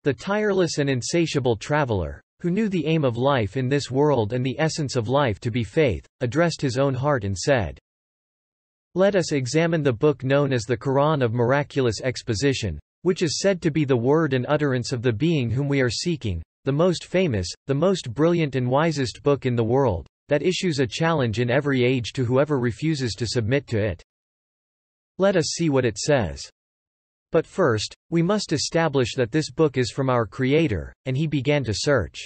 The tireless and insatiable traveler, who knew the aim of life in this world and the essence of life to be faith, addressed his own heart and said, "Let us examine the book known as the Quran of miraculous exposition, which is said to be the word and utterance of the being whom we are seeking, the most famous, the most brilliant and wisest book in the world, that issues a challenge in every age to whoever refuses to submit to it. Let us see what it says. But first, we must establish that this book is from our Creator," and he began to search.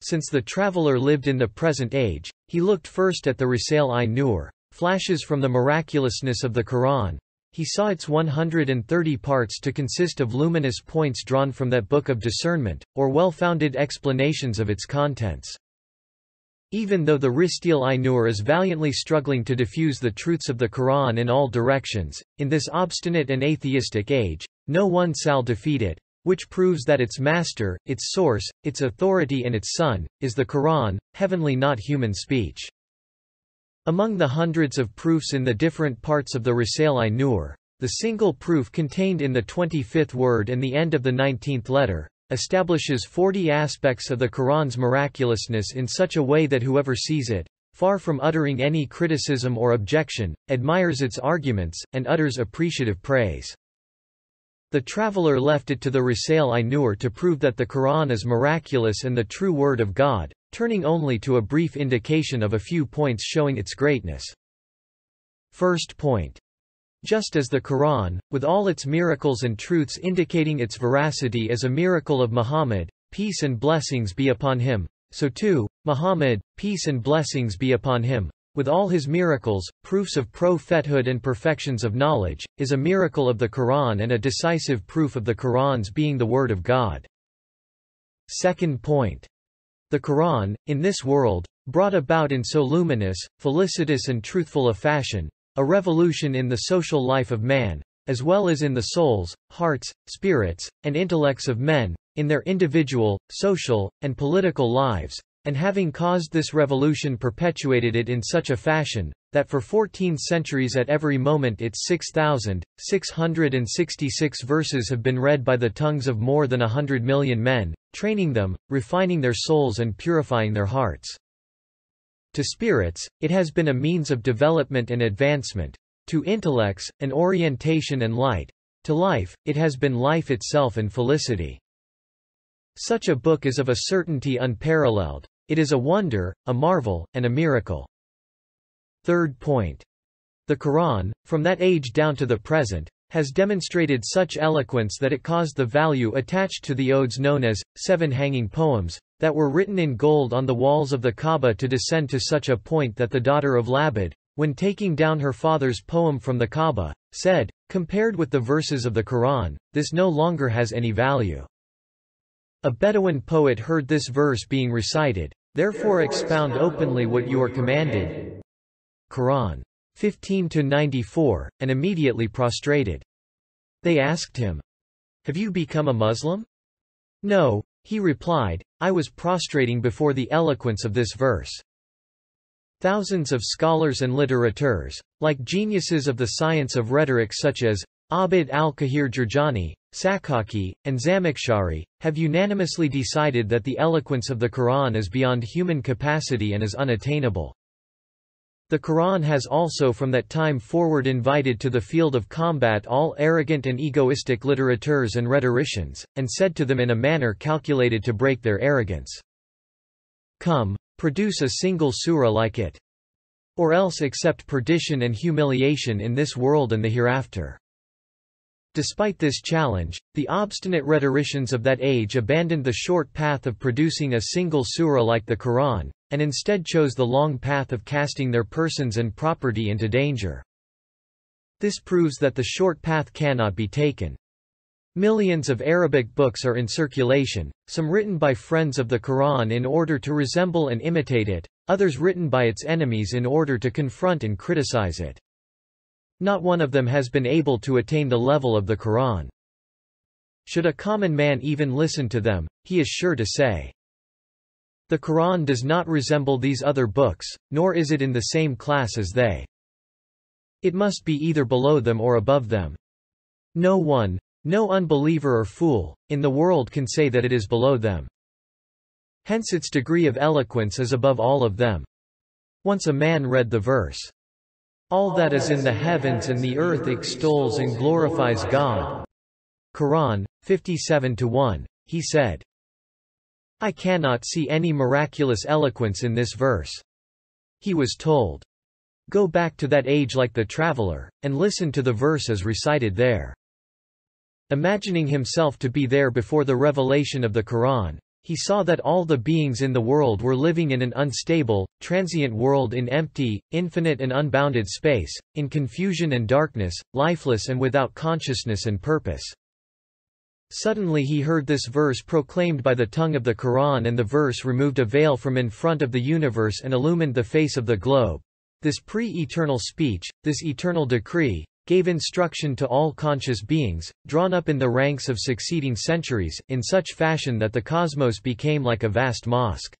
Since the traveler lived in the present age, he looked first at the Risale-i-Nur, flashes from the miraculousness of the Quran. He saw its 130 parts to consist of luminous points drawn from that book of discernment, or well-founded explanations of its contents. Even though the Risale-i-Nur is valiantly struggling to diffuse the truths of the Quran in all directions, in this obstinate and atheistic age, no one shall defeat it, which proves that its master, its source, its authority and its son, is the Quran, heavenly not human speech. Among the hundreds of proofs in the different parts of the Risale-i-Nur, the single proof contained in the 25th word and the end of the 19th letter, establishes 40 aspects of the Quran's miraculousness in such a way that whoever sees it, far from uttering any criticism or objection, admires its arguments, and utters appreciative praise. The traveler left it to the Risale-i-Nur to prove that the Quran is miraculous and the true word of God, turning only to a brief indication of a few points showing its greatness. First point. Just as the Quran, with all its miracles and truths indicating its veracity as a miracle of Muhammad, peace and blessings be upon him, so too, Muhammad, peace and blessings be upon him, with all his miracles, proofs of prophethood and perfections of knowledge, is a miracle of the Quran and a decisive proof of the Quran's being the word of God. Second point. The Quran, in this world, brought about in so luminous, felicitous and truthful a fashion, a revolution in the social life of man, as well as in the souls, hearts, spirits, and intellects of men, in their individual, social, and political lives, and having caused this revolution perpetuated it in such a fashion, that for 14 centuries at every moment its 6,666 verses have been read by the tongues of more than 100 million men, training them, refining their souls and purifying their hearts. To spirits, it has been a means of development and advancement. To intellects, an orientation and light. To life, it has been life itself and felicity. Such a book is of a certainty unparalleled. It is a wonder, a marvel, and a miracle. Third point. The Quran, from that age down to the present, has demonstrated such eloquence that it caused the value attached to the odes known as 7 hanging poems, that were written in gold on the walls of the Kaaba to descend to such a point that the daughter of Labid, when taking down her father's poem from the Kaaba, said, "Compared with the verses of the Quran, this no longer has any value." A Bedouin poet heard this verse being recited, "Therefore expound openly what you are commanded." Quran 15-94, and immediately prostrated. They asked him, "Have you become a Muslim?" "No," he replied, "I was prostrating before the eloquence of this verse." Thousands of scholars and littérateurs, like geniuses of the science of rhetoric such as Abd al-Qahir Jurjani, Sakaki, and Zamakhshari, have unanimously decided that the eloquence of the Quran is beyond human capacity and is unattainable. The Quran has also from that time forward invited to the field of combat all arrogant and egoistic littérateurs and rhetoricians, and said to them in a manner calculated to break their arrogance, "Come, produce a single surah like it. Or else accept perdition and humiliation in this world and the hereafter." Despite this challenge, the obstinate rhetoricians of that age abandoned the short path of producing a single surah like the Quran, and instead chose the long path of casting their persons and property into danger. This proves that the short path cannot be taken. Millions of Arabic books are in circulation, some written by friends of the Quran in order to resemble and imitate it, others written by its enemies in order to confront and criticize it. Not one of them has been able to attain the level of the Quran. Should a common man even listen to them, he is sure to say, "The Quran does not resemble these other books, nor is it in the same class as they. It must be either below them or above them. No one, No unbeliever or fool in the world can say that it is below them. Hence its degree of eloquence is above all of them. Once a man read the verse, "All that is in the heavens and the earth extols and glorifies God." Quran, 57-1. He said, "I cannot see any miraculous eloquence in this verse." He was told, "Go back to that age like the traveler, and listen to the verse as recited there." Imagining himself to be there before the revelation of the Quran, he saw that all the beings in the world were living in an unstable, transient world in empty, infinite and unbounded space, in confusion and darkness, lifeless and without consciousness and purpose. Suddenly he heard this verse proclaimed by the tongue of the Quran, and the verse removed a veil from in front of the universe and illumined the face of the globe. This pre-eternal speech, this eternal decree, gave instruction to all conscious beings, drawn up in the ranks of succeeding centuries, in such fashion that the cosmos became like a vast mosque.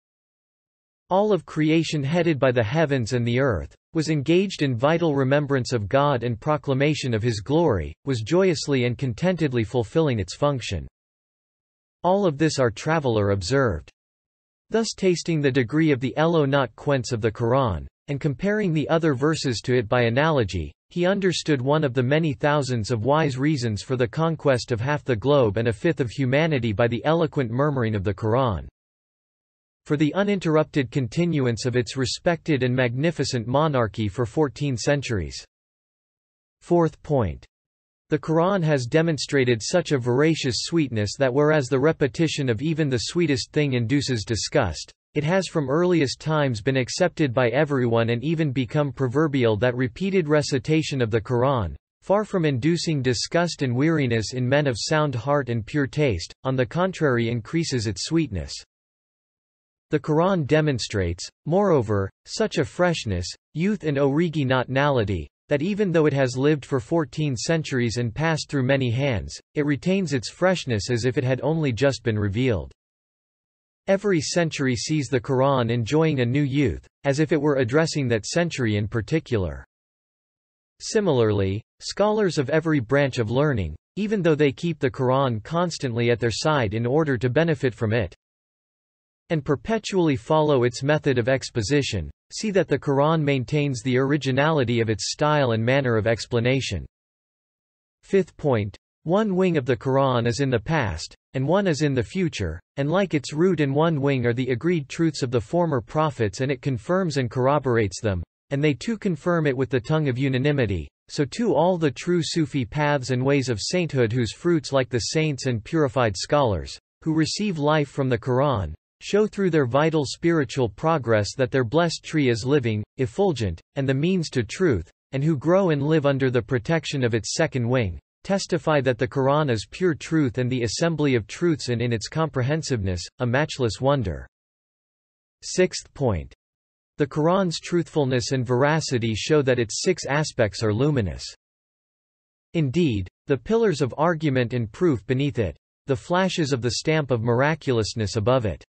All of creation, headed by the heavens and the earth, was engaged in vital remembrance of God and proclamation of His glory, was joyously and contentedly fulfilling its function. All of this our traveler observed. Thus tasting the degree of the eloquence of the Quran, and comparing the other verses to it by analogy, he understood one of the many thousands of wise reasons for the conquest of half the globe and a fifth of humanity by the eloquent murmuring of the Quran. For the uninterrupted continuance of its respected and magnificent monarchy for 14 centuries. Fourth point. The Quran has demonstrated such a voracious sweetness that whereas the repetition of even the sweetest thing induces disgust, it has from earliest times been accepted by everyone and even become proverbial that repeated recitation of the Quran, far from inducing disgust and weariness in men of sound heart and pure taste, on the contrary increases its sweetness. The Quran demonstrates, moreover, such a freshness, youth and originality, that even though it has lived for 14 centuries and passed through many hands, it retains its freshness as if it had only just been revealed. Every century sees the Quran enjoying a new youth, as if it were addressing that century in particular. Similarly, scholars of every branch of learning, even though they keep the Quran constantly at their side in order to benefit from it, and perpetually follow its method of exposition, see that the Quran maintains the originality of its style and manner of explanation. Fifth point. One wing of the Quran is in the past, and one is in the future, and like its root in one wing are the agreed truths of the former prophets, and it confirms and corroborates them, and they too confirm it with the tongue of unanimity, so too all the true Sufi paths and ways of sainthood, whose fruits like the saints and purified scholars, who receive life from the Quran, show through their vital spiritual progress that their blessed tree is living, effulgent, and the means to truth, and who grow and live under the protection of its second wing, testify that the Quran is pure truth and the assembly of truths, and in its comprehensiveness, a matchless wonder. Sixth point. The Quran's truthfulness and veracity show that its 6 aspects are luminous. Indeed, the pillars of argument and proof beneath it, the flashes of the stamp of miraculousness above it,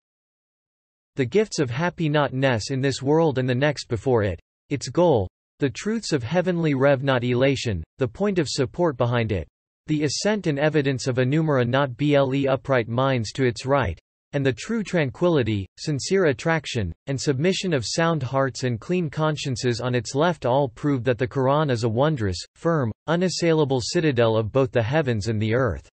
the gifts of happiness in this world and the next before it, its goal, the truths of heavenly rev not elation, the point of support behind it, the assent and evidence of anumara not ble upright minds to its right, and the true tranquility, sincere attraction, and submission of sound hearts and clean consciences on its left, all prove that the Quran is a wondrous, firm, unassailable citadel of both the heavens and the earth.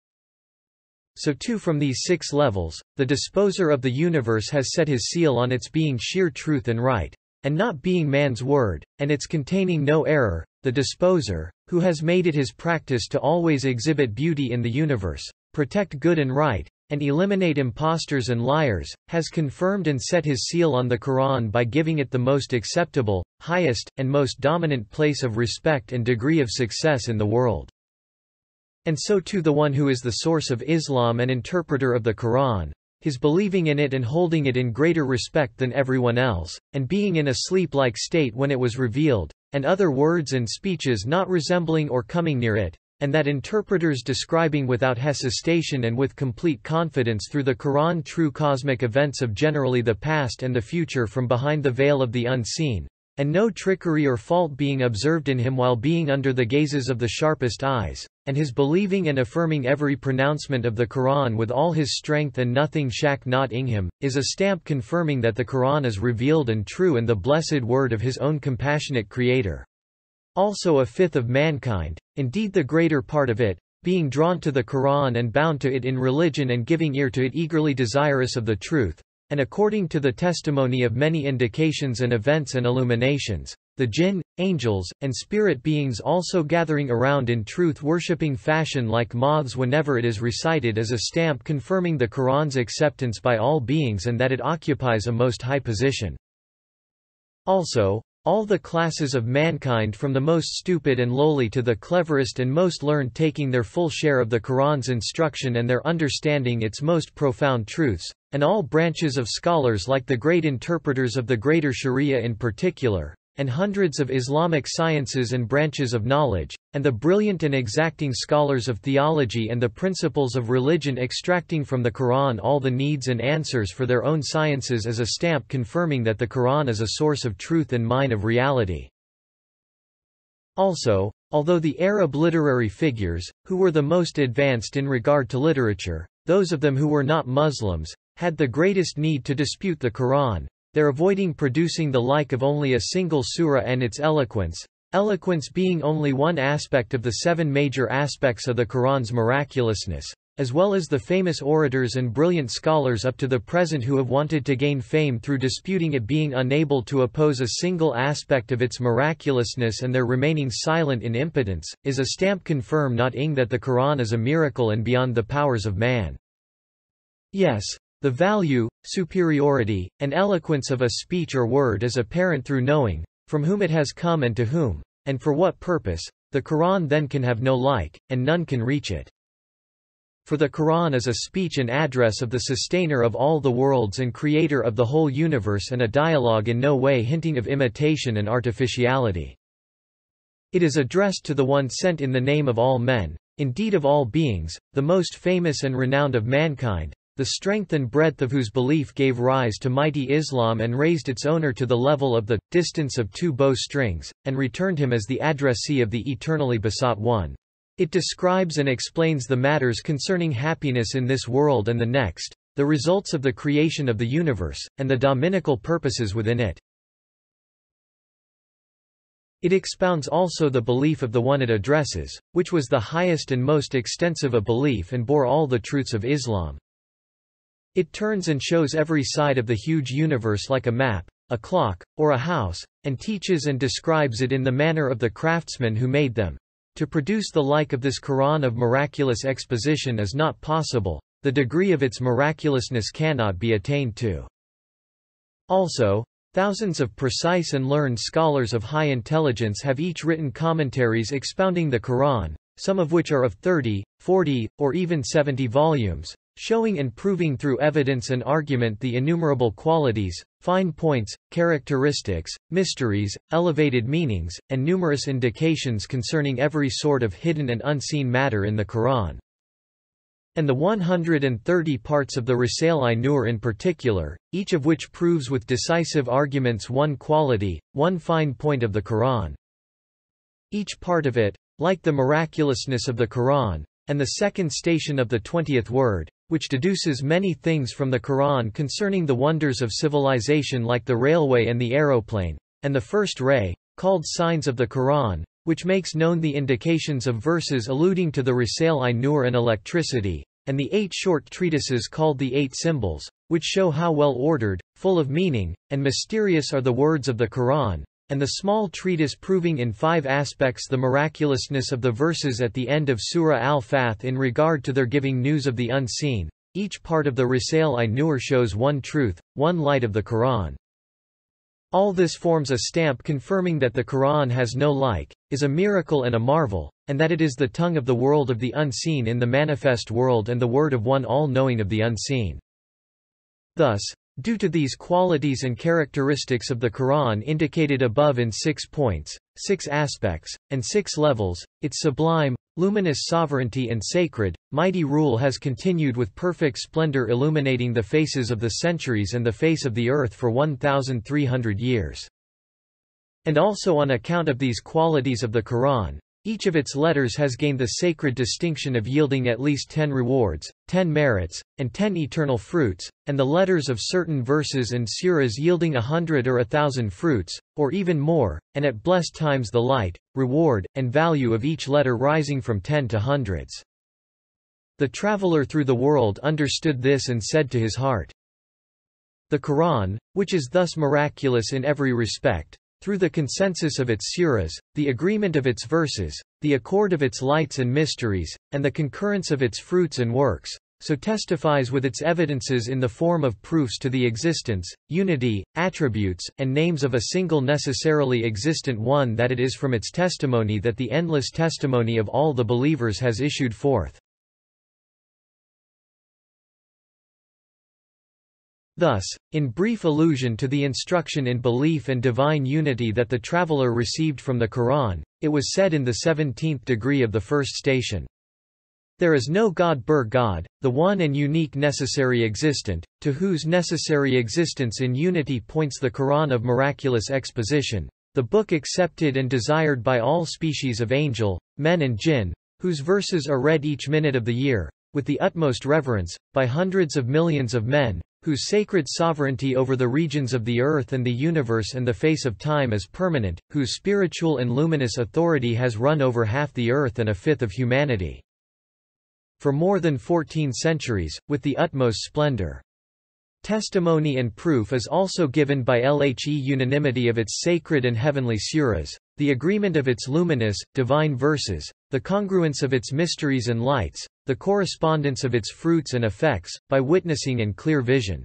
So too from these 6 levels, the disposer of the universe has set his seal on its being sheer truth and right, and not being man's word, and its containing no error. The disposer, who has made it his practice to always exhibit beauty in the universe, protect good and right, and eliminate impostors and liars, has confirmed and set his seal on the Quran by giving it the most acceptable, highest, and most dominant place of respect and degree of success in the world. And so too the one who is the source of Islam and interpreter of the Quran, his believing in it and holding it in greater respect than everyone else, and being in a sleep-like state when it was revealed, and other words and speeches not resembling or coming near it, and that interpreters describing without hesitation and with complete confidence through the Quran true cosmic events of generally the past and the future from behind the veil of the unseen, and no trickery or fault being observed in him while being under the gazes of the sharpest eyes, and his believing and affirming every pronouncement of the Quran with all his strength and nothing shack not ing him, is a stamp confirming that the Quran is revealed and true and the blessed word of his own compassionate Creator. Also a fifth of mankind, indeed the greater part of it, being drawn to the Quran and bound to it in religion and giving ear to it eagerly desirous of the truth, and according to the testimony of many indications and events and illuminations, the jinn, angels, and spirit beings also gathering around in truth-worshipping fashion like moths whenever it is recited is a stamp confirming the Quran's acceptance by all beings and that it occupies a most high position. Also, all the classes of mankind from the most stupid and lowly to the cleverest and most learned taking their full share of the Quran's instruction and their understanding its most profound truths, and all branches of scholars like the great interpreters of the greater Sharia in particular, and hundreds of Islamic sciences and branches of knowledge, and the brilliant and exacting scholars of theology and the principles of religion extracting from the Quran all the needs and answers for their own sciences as a stamp confirming that the Quran is a source of truth and mine of reality. Also, although the Arab literary figures, who were the most advanced in regard to literature, those of them who were not Muslims, had the greatest need to dispute the Quran, their avoiding producing the like of only a single surah and its eloquence being only one aspect of the 7 major aspects of the Quran's miraculousness, as well as the famous orators and brilliant scholars up to the present who have wanted to gain fame through disputing it being unable to oppose a single aspect of its miraculousness and their remaining silent in impotence, is a stamp confirm not ing that the Quran is a miracle and beyond the powers of man. Yes, the value, superiority, and eloquence of a speech or word is apparent through knowing, from whom it has come and to whom, and for what purpose, the Quran then can have no like, and none can reach it. For the Quran is a speech and address of the sustainer of all the worlds and creator of the whole universe and a dialogue in no way hinting of imitation and artificiality. It is addressed to the one sent in the name of all men, indeed of all beings, the most famous and renowned of mankind, the strength and breadth of whose belief gave rise to mighty Islam and raised its owner to the level of the distance of 2 bow strings, and returned him as the addressee of the eternally besought one. It describes and explains the matters concerning happiness in this world and the next, the results of the creation of the universe, and the dominical purposes within it. It expounds also the belief of the one it addresses, which was the highest and most extensive of belief and bore all the truths of Islam. It turns and shows every side of the huge universe like a map, a clock, or a house, and teaches and describes it in the manner of the craftsmen who made them. To produce the like of this Quran of miraculous exposition is not possible, the degree of its miraculousness cannot be attained to. Also, thousands of precise and learned scholars of high intelligence have each written commentaries expounding the Quran, some of which are of 30, 40, or even 70 volumes, showing and proving through evidence and argument the innumerable qualities, fine points, characteristics, mysteries, elevated meanings, and numerous indications concerning every sort of hidden and unseen matter in the Quran. And the 130 parts of the Risale in particular, each of which proves with decisive arguments one quality, one fine point of the Quran. Each part of it, like the miraculousness of the Quran, and the second station of the 20th word, which deduces many things from the Quran concerning the wonders of civilization like the railway and the aeroplane, and the first ray, called signs of the Quran, which makes known the indications of verses alluding to the Risale and electricity, and the 8 short treatises called the 8 symbols, which show how well ordered, full of meaning, and mysterious are the words of the Quran, and the small treatise proving in 5 aspects the miraculousness of the verses at the end of Surah Al-Fath in regard to their giving news of the unseen. Each part of the Risale shows one truth, one light of the Quran. All this forms a stamp confirming that the Quran has no like, is a miracle and a marvel, and that it is the tongue of the world of the unseen in the manifest world and the word of one all-knowing of the unseen. Thus, due to these qualities and characteristics of the Quran indicated above in 6 points, 6 aspects, and 6 levels, its sublime, luminous sovereignty and sacred, mighty rule has continued with perfect splendor illuminating the faces of the centuries and the face of the earth for 1,300 years. And also on account of these qualities of the Quran, each of its letters has gained the sacred distinction of yielding at least 10 rewards, 10 merits, and 10 eternal fruits, and the letters of certain verses and surahs yielding 100 or 1,000 fruits, or even more, and at blessed times the light, reward, and value of each letter rising from 10 to hundreds. The traveler through the world understood this and said to his heart, the Quran, which is thus miraculous in every respect, through the consensus of its surahs, the agreement of its verses, the accord of its lights and mysteries, and the concurrence of its fruits and works, so testifies with its evidences in the form of proofs to the existence, unity, attributes, and names of a single necessarily existent one, that it is from its testimony that the endless testimony of all the believers has issued forth. Thus, in brief allusion to the instruction in belief and divine unity that the traveller received from the Quran, it was said in the 17th degree of the first station, there is no God but God, the one and unique necessary existent, to whose necessary existence in unity points the Quran of miraculous exposition, the book accepted and desired by all species of angel, men and jinn, whose verses are read each minute of the year, with the utmost reverence, by hundreds of millions of men, whose sacred sovereignty over the regions of the earth and the universe and the face of time is permanent, whose spiritual and luminous authority has run over half the earth and a fifth of humanity. For more than 14 centuries, with the utmost splendor. Testimony and proof is also given by Lhe unanimity of its sacred and heavenly surahs, the agreement of its luminous, divine verses, the congruence of its mysteries and lights, the correspondence of its fruits and effects, by witnessing and clear vision.